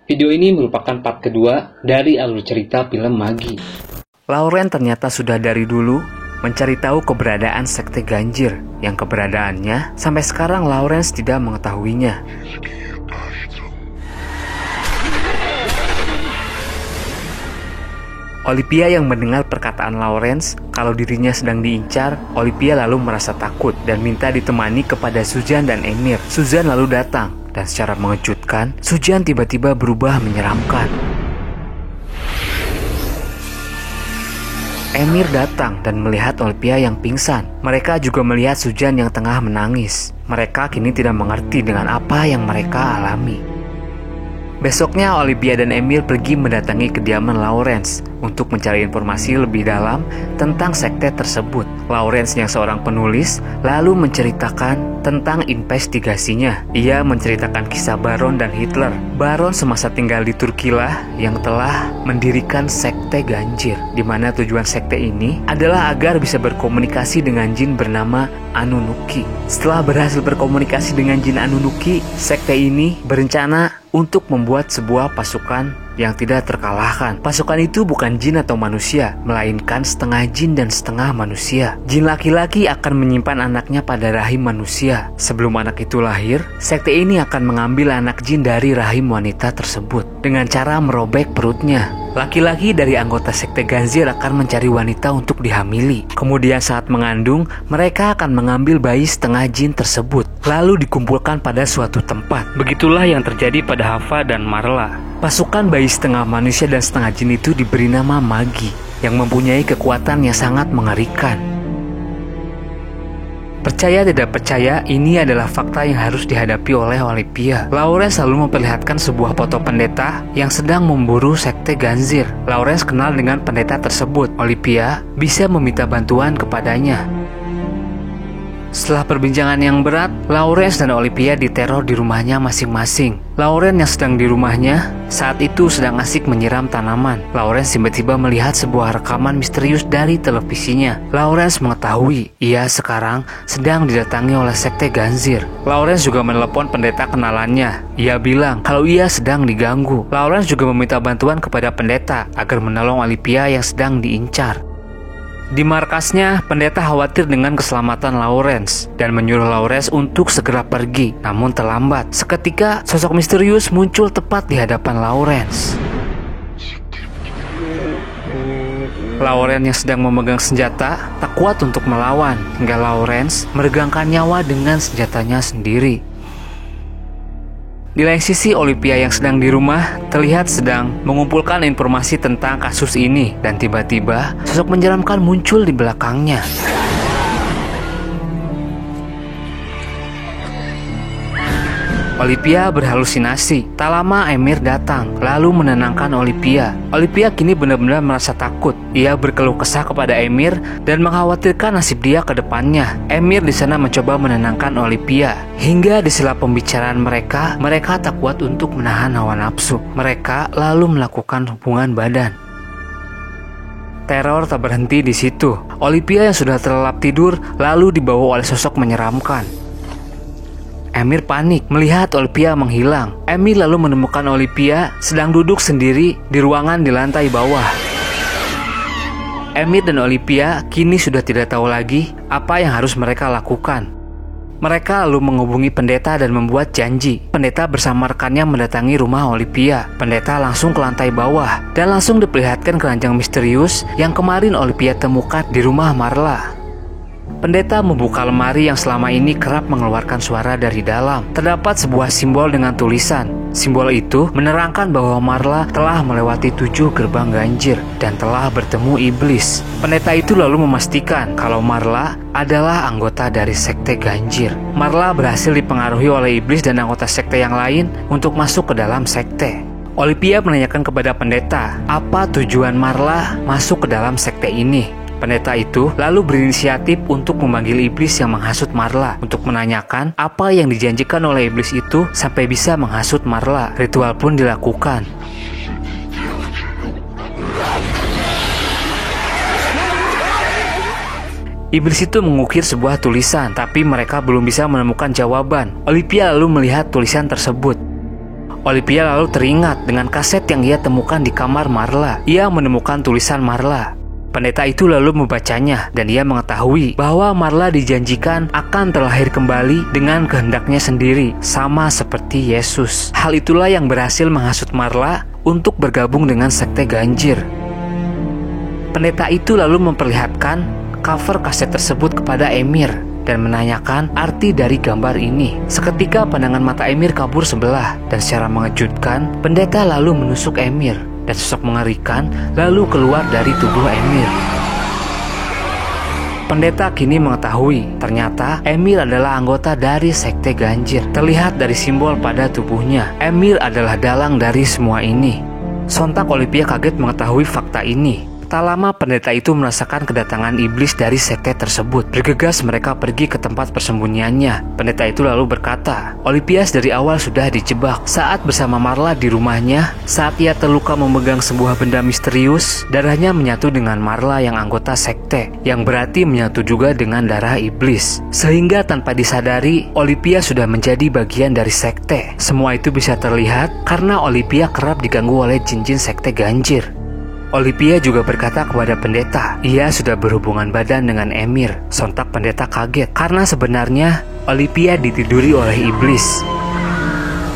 Video ini merupakan part kedua dari alur cerita film Magi. Lauren ternyata sudah dari dulu mencari tahu keberadaan sekte Ganjir, yang keberadaannya sampai sekarang Lawrence tidak mengetahuinya. Olivia yang mendengar perkataan Lawrence kalau dirinya sedang diincar, Olivia lalu merasa takut dan minta ditemani kepada Suzanne dan Emir. Suzanne lalu datang, dan secara mengejutkan, Suzanne tiba-tiba berubah menyeramkan. Emir datang dan melihat Olivia yang pingsan. Mereka juga melihat Suzanne yang tengah menangis. Mereka kini tidak mengerti dengan apa yang mereka alami. Besoknya Olivia dan Emir pergi mendatangi kediaman Lawrence untuk mencari informasi lebih dalam tentang sekte tersebut. Lawrence yang seorang penulis lalu menceritakan tentang investigasinya. Ia menceritakan kisah Baron dan Hitler. Baron semasa tinggal di Turkilah yang telah mendirikan sekte Ganjir, di mana tujuan sekte ini adalah agar bisa berkomunikasi dengan jin bernama Anunnaki. Setelah berhasil berkomunikasi dengan jin Anunnaki, sekte ini berencana untuk membuat sebuah pasukan yang tidak terkalahkan. Pasukan itu bukan jin atau manusia, melainkan setengah jin dan setengah manusia. Jin laki-laki akan menyimpan anaknya pada rahim manusia. Sebelum anak itu lahir, sekte ini akan mengambil anak jin dari rahim wanita tersebut dengan cara merobek perutnya. Laki-laki dari anggota sekte Ganjir akan mencari wanita untuk dihamili. Kemudian saat mengandung, mereka akan mengambil bayi setengah jin tersebut, lalu dikumpulkan pada suatu tempat. Begitulah yang terjadi pada Hava dan Marla. Pasukan bayi setengah manusia dan setengah jin itu diberi nama Magi, yang mempunyai kekuatan yang sangat mengerikan. Percaya tidak percaya, ini adalah fakta yang harus dihadapi oleh Olivia. Lawrence selalu memperlihatkan sebuah foto pendeta yang sedang memburu sekte Ganjir. Lawrence kenal dengan pendeta tersebut. Olivia bisa meminta bantuan kepadanya. Setelah perbincangan yang berat, Lawrence dan Olivia diteror di rumahnya masing-masing. Lawrence yang sedang di rumahnya saat itu sedang asik menyiram tanaman. Lawrence tiba-tiba melihat sebuah rekaman misterius dari televisinya. Lawrence mengetahui ia sekarang sedang didatangi oleh sekte Ganjir. Lawrence juga menelepon pendeta kenalannya. Ia bilang kalau ia sedang diganggu. Lawrence juga meminta bantuan kepada pendeta agar menolong Olivia yang sedang diincar. Di markasnya, pendeta khawatir dengan keselamatan Lawrence dan menyuruh Lawrence untuk segera pergi. Namun terlambat. Seketika, sosok misterius muncul tepat di hadapan Lawrence. Lawrence yang sedang memegang senjata tak kuat untuk melawan, hingga Lawrence meregangkan nyawa dengan senjatanya sendiri. Di lain sisi, Olivia yang sedang di rumah terlihat sedang mengumpulkan informasi tentang kasus ini, dan tiba-tiba sosok menyeramkan muncul di belakangnya. Olivia berhalusinasi. Tak lama Emir datang, lalu menenangkan Olivia. Olivia kini benar-benar merasa takut. Ia berkeluh kesah kepada Emir dan mengkhawatirkan nasib dia ke depannya. Emir di sana mencoba menenangkan Olivia. Hingga di sela pembicaraan mereka tak kuat untuk menahan hawa nafsu. Mereka lalu melakukan hubungan badan. Teror tak berhenti di situ. Olivia yang sudah terlelap tidur lalu dibawa oleh sosok menyeramkan. Emir panik melihat Olivia menghilang. Emir lalu menemukan Olivia sedang duduk sendiri di ruangan di lantai bawah. Emir dan Olivia kini sudah tidak tahu lagi apa yang harus mereka lakukan. Mereka lalu menghubungi pendeta dan membuat janji. Pendeta bersama rekannya mendatangi rumah Olivia. Pendeta langsung ke lantai bawah dan langsung diperlihatkan keranjang misterius yang kemarin Olivia temukan di rumah Marla. Pendeta membuka lemari yang selama ini kerap mengeluarkan suara dari dalam. Terdapat sebuah simbol dengan tulisan. Simbol itu menerangkan bahwa Marla telah melewati 7 gerbang Ganjir dan telah bertemu iblis. Pendeta itu lalu memastikan kalau Marla adalah anggota dari sekte Ganjir. Marla berhasil dipengaruhi oleh iblis dan anggota sekte yang lain untuk masuk ke dalam sekte. Olivia menanyakan kepada pendeta apa tujuan Marla masuk ke dalam sekte ini. Pendeta itu lalu berinisiatif untuk memanggil iblis yang menghasut Marla untuk menanyakan apa yang dijanjikan oleh iblis itu sampai bisa menghasut Marla. Ritual pun dilakukan. Iblis itu mengukir sebuah tulisan, tapi mereka belum bisa menemukan jawaban. Olivia lalu melihat tulisan tersebut. Olivia lalu teringat dengan kaset yang ia temukan di kamar Marla. Ia menemukan tulisan Marla. Pendeta itu lalu membacanya dan ia mengetahui bahwa Marla dijanjikan akan terlahir kembali dengan kehendaknya sendiri, sama seperti Yesus. Hal itulah yang berhasil menghasut Marla untuk bergabung dengan sekte ganjir. Pendeta itu lalu memperlihatkan cover kaset tersebut kepada Emir dan menanyakan arti dari gambar ini. Seketika pandangan mata Emir kabur sebelah dan secara mengejutkan, pendeta lalu menusuk Emir dan sosok mengerikan lalu keluar dari tubuh Emir. Pendeta kini mengetahui ternyata Emir adalah anggota dari sekte ganjir. Terlihat dari simbol pada tubuhnya, Emir adalah dalang dari semua ini. Sontak Olivia kaget mengetahui fakta ini. Tak lama pendeta itu merasakan kedatangan iblis dari sekte tersebut. Bergegas mereka pergi ke tempat persembunyiannya. Pendeta itu lalu berkata, Olivia dari awal sudah dijebak. Saat bersama Marla di rumahnya, saat ia terluka memegang sebuah benda misterius, darahnya menyatu dengan Marla yang anggota sekte, yang berarti menyatu juga dengan darah iblis. Sehingga tanpa disadari, Olivia sudah menjadi bagian dari sekte. Semua itu bisa terlihat karena Olivia kerap diganggu oleh jin-jin sekte ganjir. Olivia juga berkata kepada pendeta, ia sudah berhubungan badan dengan Emir. Sontak pendeta kaget, karena sebenarnya Olivia ditiduri oleh iblis.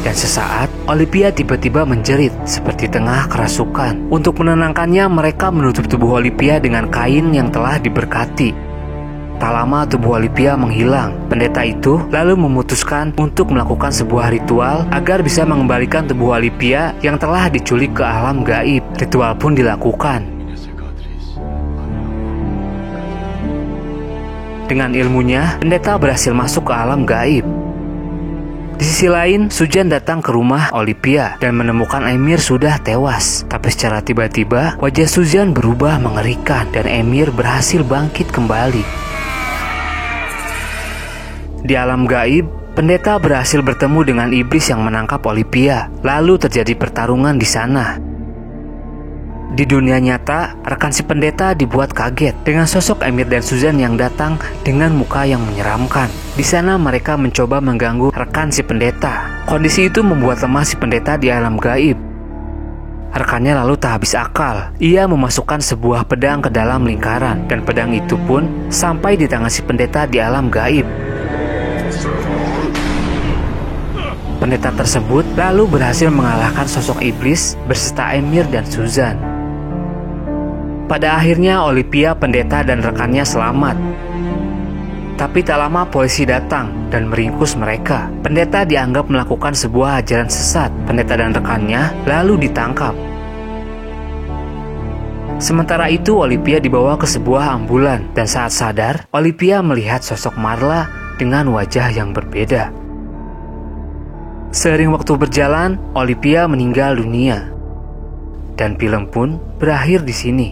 Dan sesaat, Olivia tiba-tiba menjerit, seperti tengah kerasukan. Untuk menenangkannya, mereka menutup tubuh Olivia dengan kain yang telah diberkati. Tak lama tubuh Olivia menghilang. Pendeta itu lalu memutuskan untuk melakukan sebuah ritual agar bisa mengembalikan tubuh Olivia yang telah diculik ke alam gaib. Ritual pun dilakukan. Dengan ilmunya, pendeta berhasil masuk ke alam gaib. Di sisi lain, Sujan datang ke rumah Olivia dan menemukan Emir sudah tewas. Tapi secara tiba-tiba, wajah Sujan berubah mengerikan dan Emir berhasil bangkit kembali. Di alam gaib, pendeta berhasil bertemu dengan iblis yang menangkap Olivia. Lalu terjadi pertarungan di sana. Di dunia nyata, rekan si pendeta dibuat kaget dengan sosok Emir dan Susan yang datang dengan muka yang menyeramkan. Di sana mereka mencoba mengganggu rekan si pendeta. Kondisi itu membuat lemah si pendeta di alam gaib. Rekannya lalu tak habis akal. Ia memasukkan sebuah pedang ke dalam lingkaran, dan pedang itu pun sampai di tangan si pendeta di alam gaib. Pendeta tersebut lalu berhasil mengalahkan sosok iblis berserta Emir dan Susan. Pada akhirnya Olivia, pendeta, dan rekannya selamat. Tapi tak lama polisi datang dan meringkus mereka. Pendeta dianggap melakukan sebuah ajaran sesat. Pendeta dan rekannya lalu ditangkap. Sementara itu Olivia dibawa ke sebuah ambulan, dan saat sadar, Olivia melihat sosok Marla dengan wajah yang berbeda. Seiring waktu berjalan, Olivia meninggal dunia. Dan film pun berakhir di sini.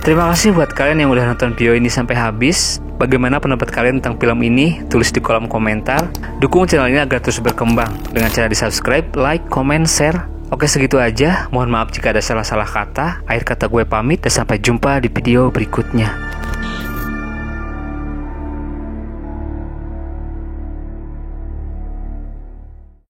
Terima kasih buat kalian yang udah nonton video ini sampai habis. Bagaimana pendapat kalian tentang film ini? Tulis di kolom komentar. Dukung channel ini agar terus berkembang dengan cara di subscribe, like, comment, share. Oke, segitu aja. Mohon maaf jika ada salah-salah kata. Akhir kata gue pamit dan sampai jumpa di video berikutnya.